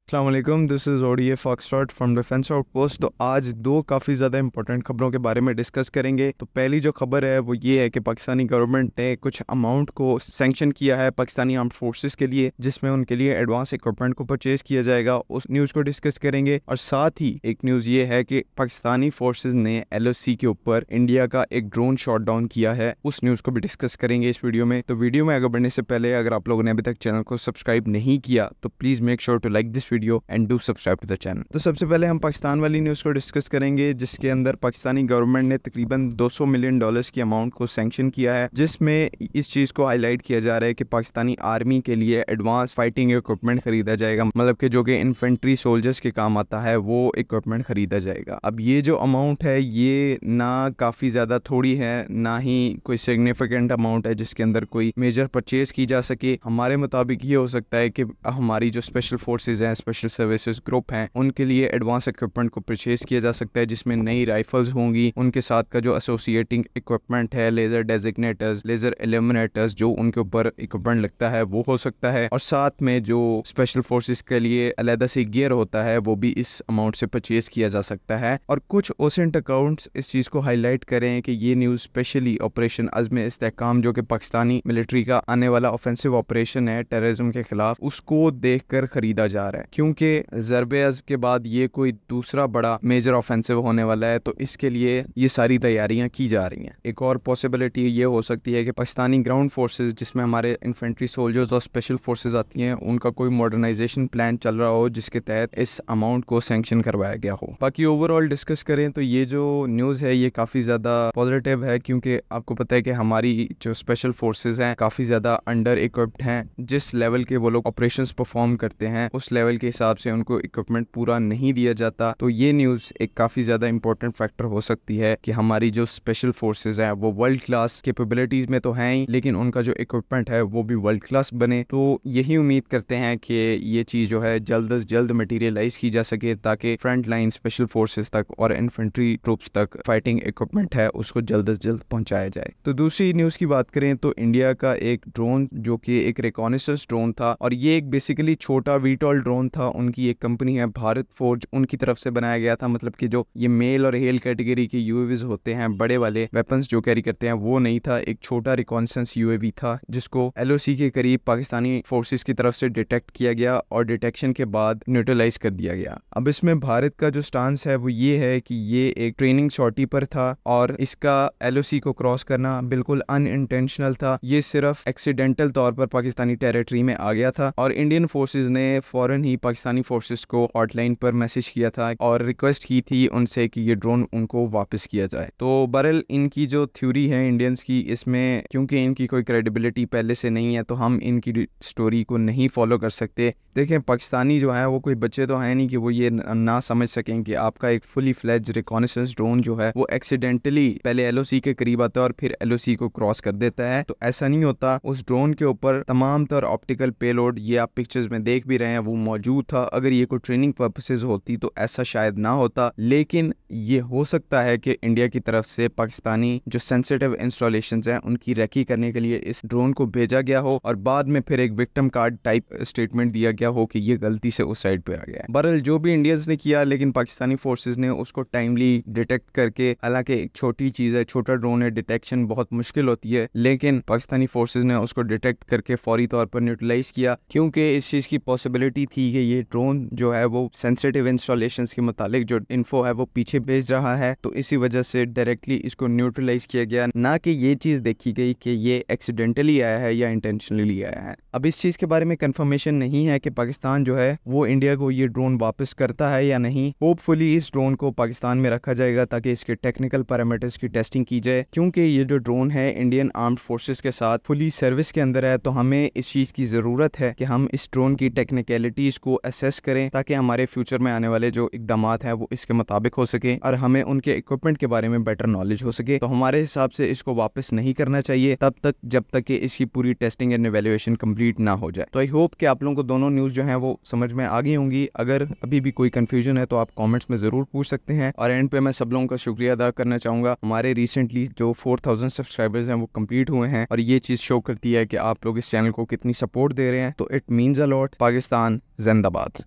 अस्सलाम वालेकुम, this is ODA foxtrot from defence outpost. तो आज दो काफ़ी ज़्यादा इंपॉर्टेंट खबरों के बारे में डिस्कस करेंगे। तो पहली जो खबर है वो ये है कि पाकिस्तानी गवर्नमेंट ने कुछ अमाउंट को सैंक्शन किया है पाकिस्तानी आर्म्ड फोर्सेस के लिए, जिसमें उनके लिए एडवांस इक्विपमेंट को परचेज किया जाएगा। उस न्यूज़ को डिस्कस करेंगे। और साथ ही एक न्यूज़ ये है कि पाकिस्तानी फोर्सेज ने LOC के ऊपर इंडिया का एक ड्रोन शॉट डाउन किया है। उस न्यूज़ को भी डिस्कस करेंगे इस वीडियो में। तो वीडियो में आगे बढ़ने से पहले अगर आप लोगों ने अभी तक चैनल को सब्सक्राइब नहीं किया तो please make sure to like this video and do subscribe to the channel. तो सबसे पहले हम पाकिस्तान वाली न्यूज़ को डिस्कस करेंगे, जिसके अंदर पाकिस्तानी गवर्नमेंट ने तकरीबन $200 मिलियन की अमाउंट को सैंक्शन किया है, जिसमें इस चीज़ को हाईलाइट किया जा रहा है कि पाकिस्तानी आर्मी के लिए एडवांस फाइटिंग इक्विपमेंट खरीदा जाएगा, मतलब कि जो कि इन्फेंट्री सोल्जर्स के काम आता है वो इक्विपमेंट खरीदा जाएगा। अब ये जो अमाउंट है ये ना काफ़ी ज़्यादा थोड़ी है, ना ही कोई सिग्निफिकेंट अमाउंट है जिसके अंदर कोई मेजर परचेज की जा सके। हमारे मुताबिक ये हो सकता है कि हमारी जो स्पेशल फोर्सेज हैं, स्पेशल सर्विसेज ग्रुप हैं, उनके लिए एडवांस इक्विपमेंट को परचेज किया जा सकता है, जिसमें नई राइफल्स होंगी, उनके साथ का जो एसोसिएटिंग इक्विपमेंट है, लेजर डेजिग्नेटर्स, लेजर एलिमिनेटर्स, जो उनके ऊपर इक्विपमेंट लगता है वो हो सकता है। और साथ में जो स्पेशल फोर्सेज के लिए अलग से गियर होता है वो भी इस अमाउंट से परचेज किया जा सकता है। और कुछ ओसेंट अकाउंट्स इस चीज को हाईलाइट करें कि ये न्यूज स्पेशली ऑपरेशन अज़्म इस्तेहकाम, जो कि पाकिस्तानी मिलिट्री का आने वाला ऑफेंसिव ऑपरेशन है टेररिज्म के खिलाफ, उसको देखकर खरीदा जा रहा है, क्योंकि ज़रबे अज़्म के बाद ये कोई दूसरा बड़ा मेजर ऑफेंसिव होने वाला है। तो इसके लिए ये सारी तैयारियां की जा रही हैं। एक और पॉसिबिलिटी ये हो सकती है कि पाकिस्तानी ग्राउंड फोर्सेज, जिसमें हमारे इन्फेंट्री सोल्जर्स और स्पेशल फोर्सेज आती हैं, उनका कोई मॉडर्नाइजेशन प्लान चल रहा हो जिसके तहत इस अमाउंट को सैंक्शन करवाया गया हो। बाकी ओवरऑल डिस्कस करें तो ये जो न्यूज़ है ये काफ़ी ज़्यादा पॉजिटिव है, क्योंकि आपको पता है कि हमारी जो स्पेशल फोर्सेज हैं काफ़ी ज़्यादा अंडर इक्विप्ड हैं। जिस लेवल के वो लोग ऑपरेशंस परफॉर्म करते हैं उस लेवल के हिसाब से उनको इक्विपमेंट पूरा नहीं दिया जाता। तो ये न्यूज़ एक काफ़ी ज़्यादा इंपॉर्टेंट फैक्टर हो सकती है कि हमारी जो स्पेशल फोर्सेज हैं वो वर्ल्ड क्लास कैपेबिलिटीज़ में तो हैं ही, लेकिन उनका जो इक्विपमेंट है वो भी वर्ल्ड क्लास बने। तो यही उम्मीद करते हैं कि ये चीज़ जो है जल्द से जल्द मटीरियलाइज की जा सके, ताकि फ्रंट लाइन स्पेशल फोर्सेज तक और इन्फेंट्री ट्रूप्स तक फाइटिंग इक्विपमेंट है उसको जल्द से जल्द पहुंचाया जाए। तो दूसरी न्यूज़ की बात करें तो इंडिया का एक ड्रोन, जो कि एक रिकॉनेसेंस ड्रोन था, और ये एक बेसिकली छोटा वीटॉल ड्रोन था। उनकी एक कंपनी है भारत फोर्ज, उनकी तरफ से बनाया गया था। मतलब कि जो ये मेल और हेल कैटेगरी के UAVs होते हैं, बड़े वाले वेपन्स जो कैरी करते हैं, वो नहीं था। एक छोटा रिकॉनेसेंस UAV था जिसको LOC के करीब पाकिस्तानी फोर्सेस की तरफ से डिटेक्ट किया गया और डिटेक्शन के बाद न्यूट्रलाइज कर दिया गया। अब इसमें भारत का जो स्टांस है वो ये है कि ये एक ट्रेनिंग सॉर्टी पर था और इसका LOC को क्रॉस करना बिल्कुल अनइंटेंशनल था। ये सिर्फ एक्सीडेंटल तौर पर पाकिस्तानी टेरिटरी में आ गया था और इंडियन फोर्सेज ने फौरन ही पाकिस्तानी फोर्सेस को हॉटलाइन पर मैसेज किया था और रिक्वेस्ट की थी उनसे कि ये ड्रोन उनको वापस किया जाए। तो बहरहाल इनकी जो थ्योरी है इंडियंस की, इसमें क्योंकि इनकी कोई क्रेडिबिलिटी पहले से नहीं है तो हम इनकी स्टोरी को नहीं फॉलो कर सकते। देखें, पाकिस्तानी जो है वो कोई बच्चे तो है नहीं कि वो ये ना समझ सकें कि आपका एक फुली फ्लेज रिकॉनेसेंस ड्रोन जो है वो एक्सीडेंटली पहले LOC के करीब आता है और फिर LOC को क्रॉस कर देता है। तो ऐसा नहीं होता। उस ड्रोन के ऊपर तमाम तर ऑप्टिकल पेलोड, ये आप पिक्चर्स में देख भी रहे हैं, वो मौजूद था। अगर ये कोई ट्रेनिंग पर्पसेस होती तो ऐसा शायद ना होता, लेकिन ये हो सकता है कि इंडिया की तरफ से पाकिस्तानी जो सेंसिटिव इंस्टॉलेशंस हैं उनकी रेकी करने के लिए इस ड्रोन को भेजा गया हो और बाद में फिर एक विक्टिम कार्ड टाइप स्टेटमेंट दिया गया हो कि ये गलती से उस साइड पे आ गया है। बहरहाल जो भी इंडियंस ने किया, लेकिन पाकिस्तानी फोर्सेज ने उसको टाइमली डिटेक्ट करके, हालांकि एक छोटी चीज़ है, छोटा ड्रोन है, डिटेक्शन बहुत मुश्किल होती है, लेकिन पाकिस्तानी फोर्सेज ने उसको डिटेक्ट करके फौरी तौर पर न्यूट्रलाइज किया, क्योंकि इस चीज़ की पॉसिबिलिटी थी कि ये ड्रोन जो है वो सेंसिटिव इंस्टॉलेशंस के मुतालिक जो इन्फो है वो पीछे भेज रहा है। तो इसी वजह से डायरेक्टली इसको न्यूट्रलाइज किया गया, ना कि ये चीज़ देखी गई कि ये एक्सीडेंटली आया है या इंटेंशनली आया है। अब इस चीज़ के बारे में कंफर्मेशन नहीं है कि पाकिस्तान जो है वो इंडिया को ये ड्रोन वापस करता है या नहीं। होपफुली इस ड्रोन को पाकिस्तान में रखा जाएगा ताकि इसके टेक्निकल पैरामीटर्स की टेस्टिंग की जाए, क्योंकि ये जो ड्रोन है इंडियन आर्म्ड फोर्सेस के साथ फुली सर्विस के अंदर है। तो हमें इस चीज़ की ज़रूरत है कि हम इस ड्रोन की टेक्निकलिटीज़ को असेस करें ताकि हमारे फ्यूचर में आने वाले जो इकदाम हैं वो इसके मुताबिक हो सके और हमें उनके इक्विपमेंट के बारे में बेटर नॉलेज हो सके। तो हमारे हिसाब से इसको वापस नहीं करना चाहिए तब तक जब तक कि इसकी पूरी टेस्टिंग एंड इवैल्यूएशन कंप्लीट ना हो जाए। तो आई होप कि आप लोगों को दोनों न्यूज़ जो हैं वो समझ में आ गई होंगी। अगर अभी भी कोई कंफ्यूजन है तो आप कमेंट्स में ज़रूर पूछ सकते हैं। और एंड पे मैं सब लोगों का शुक्रिया अदा करना चाहूँगा। हमारे रिसेंटली जो 4000 सब्सक्राइबर्स हैं वो कंप्लीट हुए हैं और ये चीज़ शो करती है कि आप लोग इस चैनल को कितनी सपोर्ट दे रहे हैं। तो it means a lot. Pakistan जिंदाबाद।